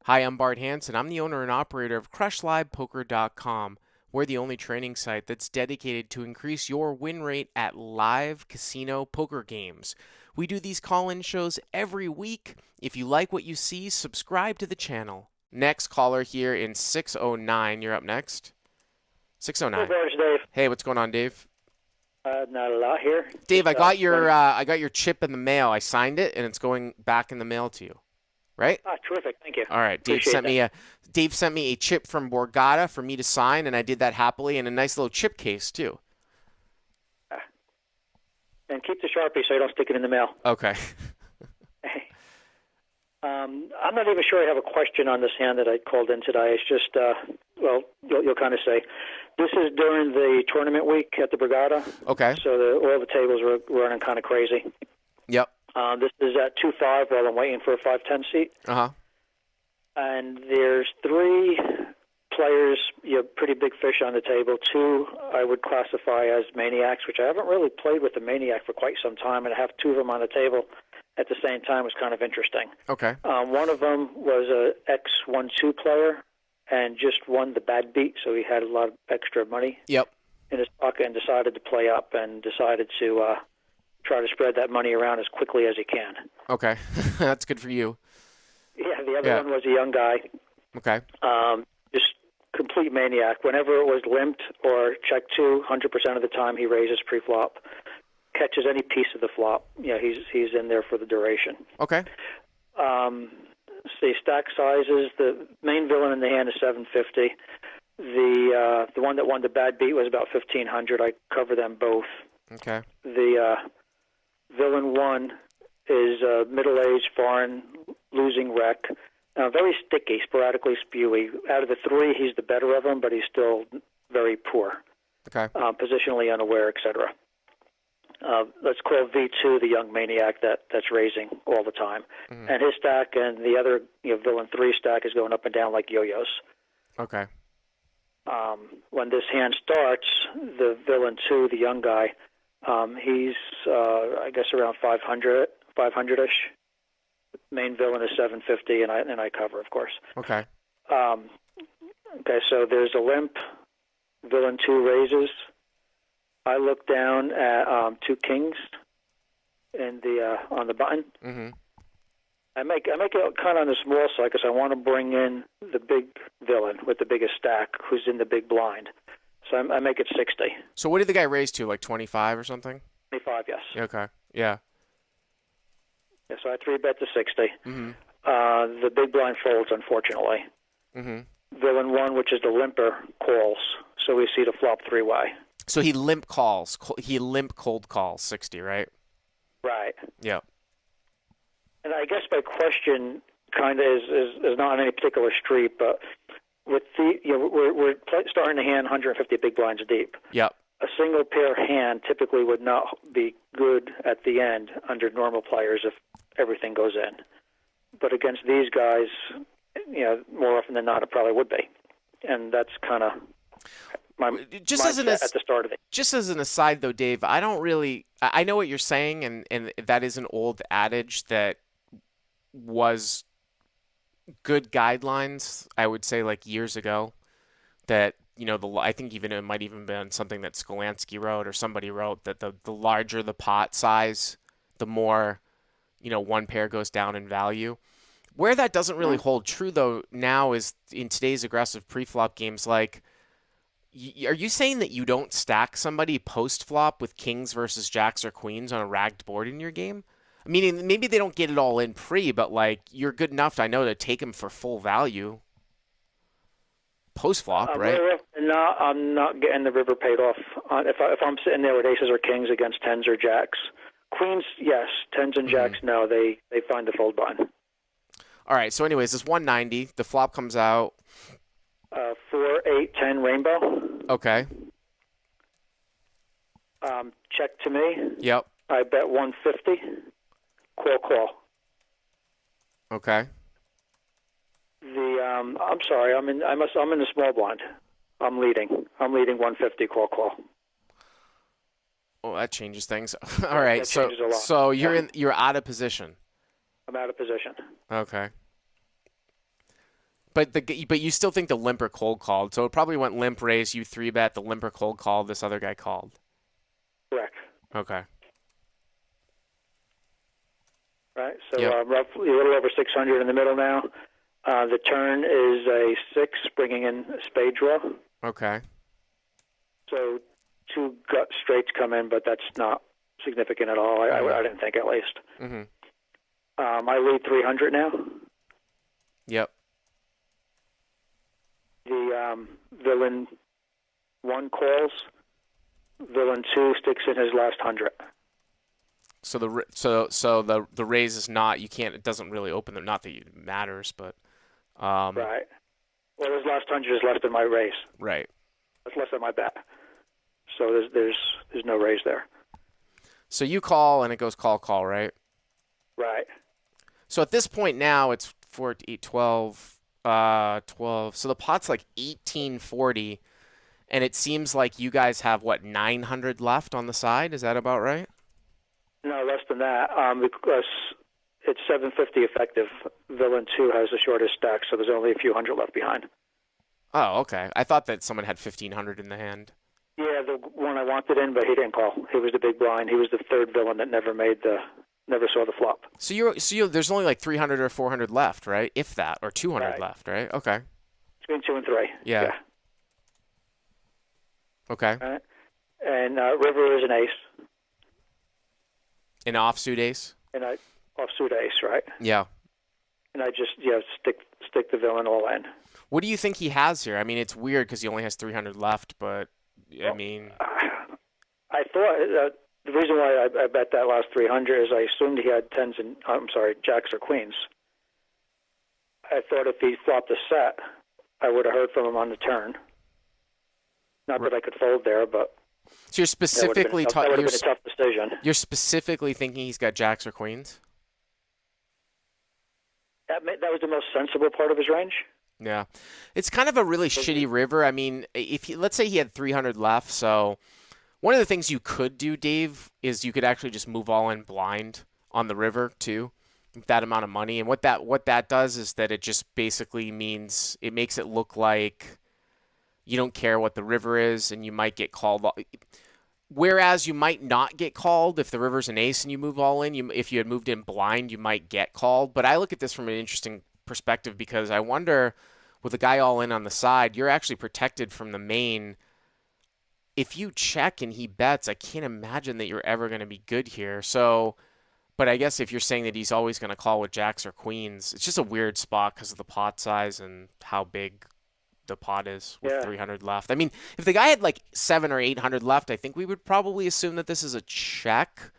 Hi, I'm Bart Hanson. I'm the owner and operator of CrushLivePoker.com. We're the only training site that's dedicated to increase your win rate at live casino poker games. We do these call-in shows every week. If you like what you see, subscribe to the channel. Next caller here in 609. You're up next. Hey, 609. Bart, Dave. Hey, what's going on, Dave? Not a lot here. Dave, Just, I got your chip in the mail. I signed it, and it's going back in the mail to you. Right? terrific. Thank you. All right. Appreciate that. Dave sent me a chip from Borgata for me to sign, and I did that happily, and a nice little chip case too. And keep the Sharpie so you don't stick it in the mail. Okay. I'm not even sure I have a question on this hand that I called in today. It's just, well, you'll kind of say. This is during the tournament week at the Borgata. Okay. So all the tables were running kind of crazy. Yep. This is at 2-5 while I'm waiting for a 5-10 seat. Uh-huh. And there's three players, pretty big fish on the table. Two I would classify as maniacs, which I haven't really played with a maniac for quite some time, and to have two of them on the table at the same time was kind of interesting. Okay. One of them was a X1-2 player and just won the bad beat, so he had a lot of extra money Yep. in his pocket and decided to play up and decided to try to spread that money around as quickly as he can. Okay. That's good for you. Yeah, the other one was a young guy. Okay. Just complete maniac. Whenever it was limped or check 2, 100% of the time he raises pre-flop, catches any piece of the flop. He's in there for the duration. Okay. The stack sizes, the main villain in the hand is 750. The one that won the bad beat was about 1,500. I cover them both. Okay. The villain 1 is middle-aged, foreign, losing wreck. Very sticky, sporadically spewy. Out of the three, he's the better of them, but he's still very poor. Okay. Positionally unaware, etc. Let's call V2 the young maniac that's raising all the time. Mm-hmm. And his stack and the other villain 3 stack is going up and down like yo-yos. Okay. When this hand starts, the villain 2, the young guy, he's, I guess, around 500-ish. Main villain is 750, and I cover, of course. Okay. Okay, so there's a limp. Villain 2 raises. I look down at 2 kings in on the button. Mm-hmm. I make it kind of on the small side because I want to bring in the big villain with the biggest stack who's in the big blind. So I make it 60. So what did the guy raise to, like 25 or something? 25, yes. Okay. Yeah. Yeah, so I 3-bet to 60. Mm-hmm. The big blind folds, unfortunately. Mm-hmm. Villain 1, which is the limper, calls. So we see the flop 3-way. So he limp calls. He limp cold calls 60, right? Right. Yeah. And I guess my question kind of is not on any particular street, but with we're starting the hand 150 big blinds deep. Yep. A single pair hand typically would not be good at the end under normal players if everything goes in. But against these guys, more often than not, it probably would be. And that's kind of my mindset at the start of it. Just as an aside, though, Dave, I know what you're saying, and that is an old adage that was good guidelines, I would say, like years ago, that I think even it might even been something that Skolansky wrote or somebody wrote, that the larger the pot size, the more one pair goes down in value. Where that doesn't really hold true though now is in today's aggressive pre-flop games. Like, are you saying that you don't stack somebody post-flop with kings versus jacks or queens on a ragged board in your game? I mean, maybe they don't get it all in pre, but like you're good enough, I know, to take them for full value post-flop, right? No, I'm not getting the river paid off. If I'm sitting there with aces or kings against tens or jacks, queens, yes. Tens and jacks, no. They find the fold button. All right. So, anyways, it's 190. The flop comes out. 4, 8, 10 rainbow. Okay. Check to me. Yep. I bet 150. Call. Okay. I'm sorry. I'm in the small blind. I'm leading 150. Call. Oh, that changes things. All right. That changes a lot. So you're out of position. I'm out of position. Okay. but you still think the limper cold called, so it probably went limp raise, you three bet, the limper cold called, this other guy called. Correct. Okay. Right. So Yep. roughly a little over 600 in the middle now. The turn is a 6, bringing in a spade draw. Okay. So 2 gut straights come in, but that's not significant at all. I didn't think, at least. Mm-hmm. I lead 300 now. Yep. The villain 1 calls. Villain 2 sticks in his last 100. So the raise is not, you can't, it doesn't really open the, not that it matters, but Right. Well, his last 100 is less than my raise. right. That's less than my bet. So there's no raise there. So you call and it goes call, right? Right. So at this point now it's 4, 8, 12, 12. So the pot's like 1840, and it seems like you guys have what, 900 left on the side? Is that about right? No, less than that. Because it's 750 effective. Villain 2 has the shortest stack, so there's only a few hundred left behind. Oh, okay. I thought that someone had 1500 in the hand. Yeah, the one I wanted in, but he didn't call. He was the big blind. He was the third villain that never saw the flop. So there's only like 300 or 400 left, right? If that, or 200 Right. left, right? Okay. Between 2 and 3. Yeah. Okay. Right. And river is an ace, An offsuit ace? and I offsuit ace, right? Yeah. And I just stick the villain all in. What do you think he has here? I mean, it's weird because he only has 300 left, but I mean, I thought the reason why I bet that last 300 is I assumed he had jacks or queens. I thought if he flopped a set, I would have heard from him on the turn. Not that I could fold there, but so you're specifically that would have been a tough decision. You're specifically thinking he's got jacks or queens? That was the most sensible part of his range. Yeah. It's kind of a really shitty river. I mean, let's say he had 300 left, so one of the things you could do, Dave, is you could actually just move all in blind on the river too, with that amount of money. And what that does is that it just basically means it makes it look like you don't care what the river is, and you might get called. Whereas you might not get called if the river's an ace and you move all in. If you had moved in blind, you might get called. But I look at this from an interesting perspective because I wonder, with a guy all in on the side, you're actually protected from the main. If you check and he bets, I can't imagine that you're ever going to be good here. So, but I guess if you're saying that he's always going to call with jacks or queens, it's just a weird spot because of the pot size and how big the pot is with 300 left. I mean, if the guy had like 700 or 800 left, I think we would probably assume that this is a check.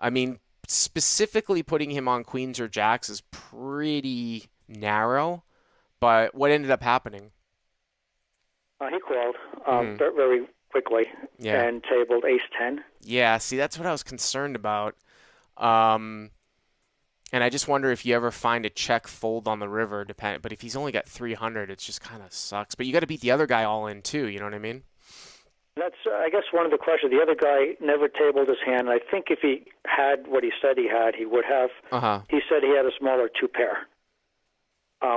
I mean, specifically putting him on queens or jacks is pretty narrow. But what ended up happening? He called very quickly and tabled ace-10. Yeah, see, that's what I was concerned about. And I just wonder if you ever find a check fold on the river. But if he's only got 300, it just kind of sucks. But you got to beat the other guy all in too. You know what I mean? That's, I guess, one of the questions. The other guy never tabled his hand. I think if he had what he said he had, he would have. He said he had a smaller 2-pair,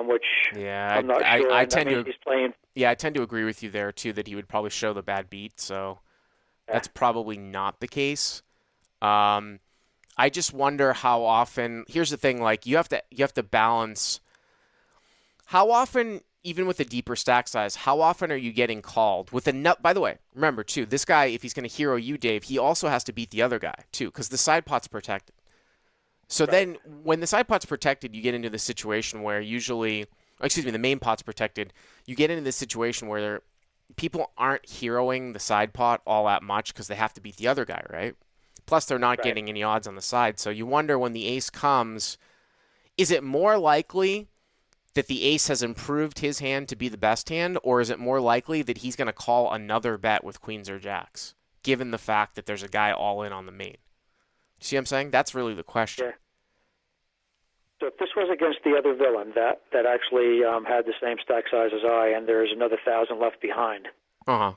which I'm not sure. I tend to. He's playing. Yeah, I tend to agree with you there too. That he would probably show the bad beat. So that's probably not the case. I just wonder how often. Here's the thing: like you have to balance. How often, even with a deeper stack size, how often are you getting called with a nut? By the way, remember too, this guy, if he's going to hero you, Dave, he also has to beat the other guy too, because the side pot's protected. So then, when the side pot's protected, you get into the situation where the main pot's protected. You get into this situation where people aren't heroing the side pot all that much because they have to beat the other guy, right? Plus, they're not getting any odds on the side. So you wonder when the ace comes, is it more likely that the ace has improved his hand to be the best hand, or is it more likely that he's going to call another bet with queens or jacks, given the fact that there's a guy all in on the main? See what I'm saying? That's really the question. Yeah. So if this was against the other villain that actually had the same stack size as I, and there's another 1,000 left behind. I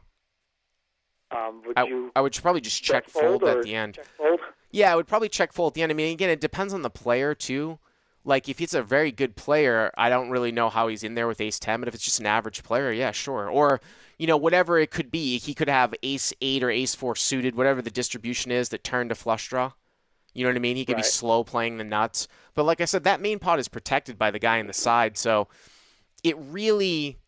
would probably just check fold at the end. Check fold? Yeah, I would probably check fold at the end. I mean, again, it depends on the player too. Like if it's a very good player, I don't really know how he's in there with ace 10, but if it's just an average player, yeah, sure. Or, whatever it could be, he could have ace 8 or ace 4 suited, whatever the distribution is that turned to flush draw. You know what I mean? He could be Right. slow playing the nuts. But like I said, that main pot is protected by the guy in the side, so it really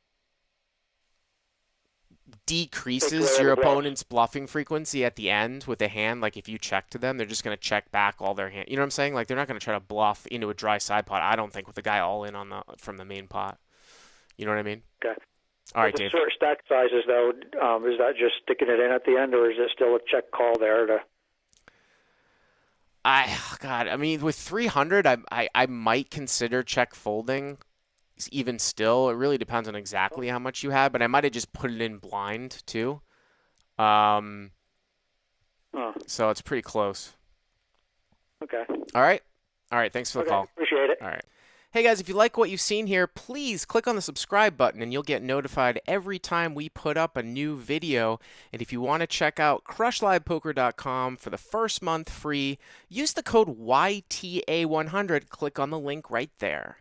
Takes decreases away all your the bluffs. opponent's bluffing frequency at the end with a hand. Like if you check to them, they're just going to check back all their hand. You know what I'm saying? Like they're not going to try to bluff into a dry side pot. I don't think with the guy all in on the from the main pot. You know what I mean? Okay. All With right, the Dave. sort of stack sizes, though, is that just sticking it in at the end, or is it still a check call there? I mean, with 300, I might consider check folding. Even still, it really depends on exactly how much you had, but I might have just put it in blind too. Um, Oh, so it's pretty close. okay. All right. All right. Thanks for the Okay. call. Appreciate it. All right. Hey guys, if you like what you've seen here, please click on the subscribe button and you'll get notified every time we put up a new video. And if you want to check out crushlivepoker.com for the first month free, use the code YTA100. Click on the link right there.